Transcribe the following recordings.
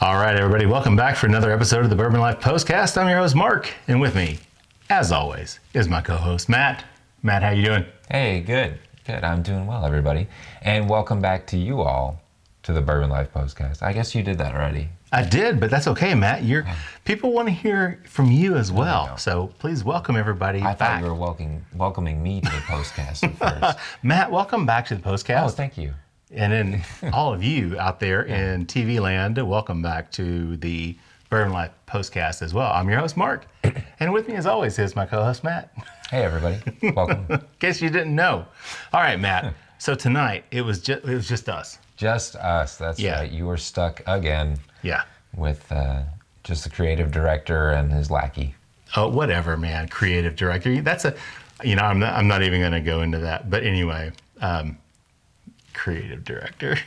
All right, everybody, welcome back for another episode of the Bourbon Life Postcast. I'm your host, Mark, and with me, as always, is my co-host, Matt. Matt, how you doing? Hey, good. I'm doing well, everybody. And welcome back to you all to the Bourbon Life Postcast. I guess you did that already. I did, but that's okay, Matt. People want to hear from you as well, so please welcome everybody I back. thought you were welcoming me to the Postcast first. Matt, welcome back to the Postcast. Oh, thank you. And then all of you out there in TV land, welcome back to the Bourbon Life Postcast as well. I'm your host, Mark, and with me as always is my co-host, Matt. Hey, everybody. Welcome. In case you didn't know. All right, Matt. So tonight, it was just us. Just us. That's right. You were stuck again with just the creative director and his lackey. Oh, whatever, man. Creative director. That's I'm not even going to go into that. But anyway, creative director.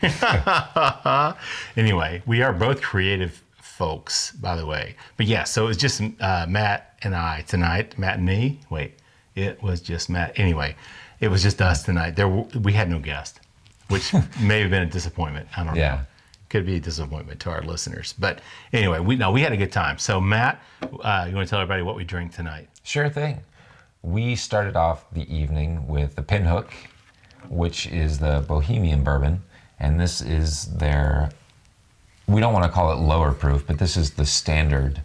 Anyway, we are both creative folks, by the way. But yeah, so it was just Matt and I tonight. Matt and me. Wait, it was just Matt. Anyway, it was just us tonight. We had no guest, which may have been a disappointment. I don't know. Could be a disappointment to our listeners. But anyway, we had a good time. So Matt, you want to tell everybody what we drank tonight? Sure thing. We started off the evening with the Pinhook, which is the Bohemian Bourbon. And this is we don't want to call it lower proof, but this is the standard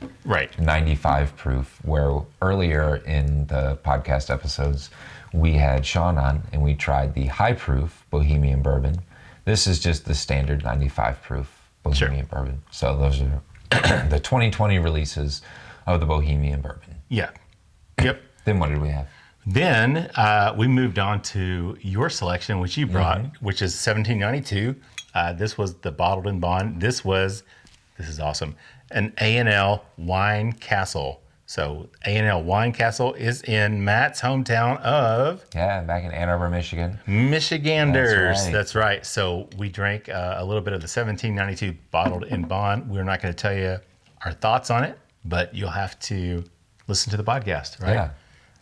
95 proof, where earlier in the podcast episodes, we had Sean on and we tried the high proof Bohemian Bourbon. This is just the standard 95 proof Bohemian Bourbon. So those are the 2020 releases of the Bohemian Bourbon. Yeah. Yep. Then what did we have? Then we moved on to your selection, which you brought, which is 1792. This was the bottled in bond. This is awesome, an A&L Wine Castle. So A&L Wine Castle is in Matt's hometown of... Yeah, back in Ann Arbor, Michigan. Michiganders. That's right. So we drank a little bit of the 1792 bottled in bond. We're not going to tell you our thoughts on it, but you'll have to listen to the podcast, right? Yeah.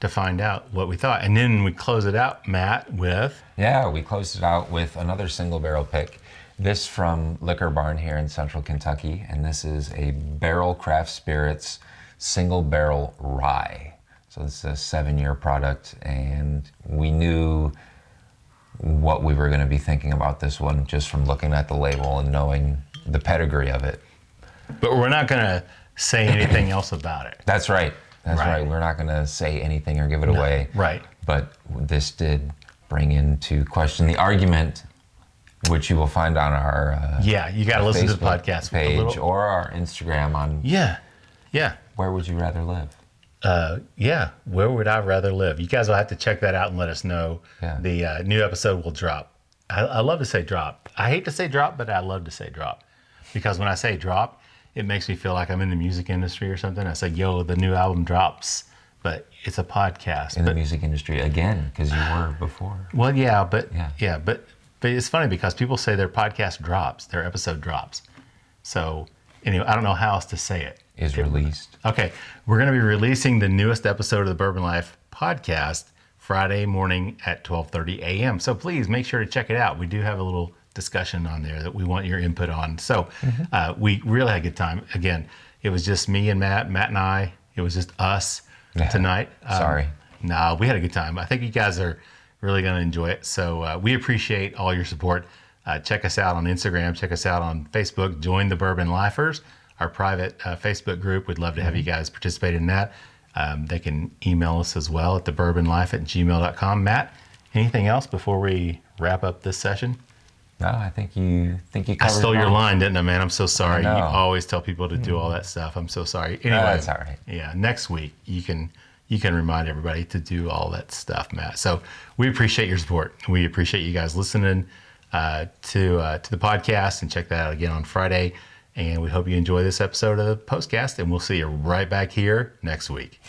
To find out what we thought. And then we close it out, Matt, with... Yeah, we closed it out with another single barrel pick. This from Liquor Barn here in Central Kentucky. And this is a Barrell Craft Spirits single barrel rye. So this is a 7-year product, and we knew what we were going to be thinking about this one just from looking at the label and knowing the pedigree of it. But we're not going to say anything else about it. That's right. That's right. We're not going to say anything or give it away. Right. But this did bring into question the argument, which you will find on our you got to listen to the podcast page or our Instagram on. Yeah. Where would you rather live? Where would I rather live? You guys will have to check that out and let us know. Yeah. The new episode will drop. I love to say drop. I hate to say drop, but I love to say drop. Because when I say drop, it makes me feel like I'm in the music industry or something. I say, yo, the new album drops. But it's a podcast. In the music industry again, because you were before. Well, but it's funny because people say their podcast drops, their episode drops. So anyway, I don't know how else to say it. Released. Okay, we're going to be releasing the newest episode of the Bourbon Life Podcast Friday morning at 12:30 a.m. So please make sure to check it out. We do have a little discussion on there that we want your input on. So we really had a good time. Again, it was just me and Matt and I. It was just us tonight. Sorry. No, we had a good time. I think you guys are really going to enjoy it. So we appreciate all your support. Check us out on Instagram. Check us out on Facebook. Join the Bourbon Lifers, our private Facebook group. We'd love to have you guys participate in that. They can email us as well at thebourbonlife@gmail.com. Matt, anything else before we wrap up this session? No, I think you covered I stole your line, didn't I, man? I'm so sorry. You know. always tell people to do all that stuff. I'm so sorry. Anyway, that's all right. Yeah, next week you can remind everybody to do all that stuff, Matt. So we appreciate your support. We appreciate you guys listening to the podcast, and check that out again on Friday. And we hope you enjoy this episode of the Postcast, and we'll see you right back here next week.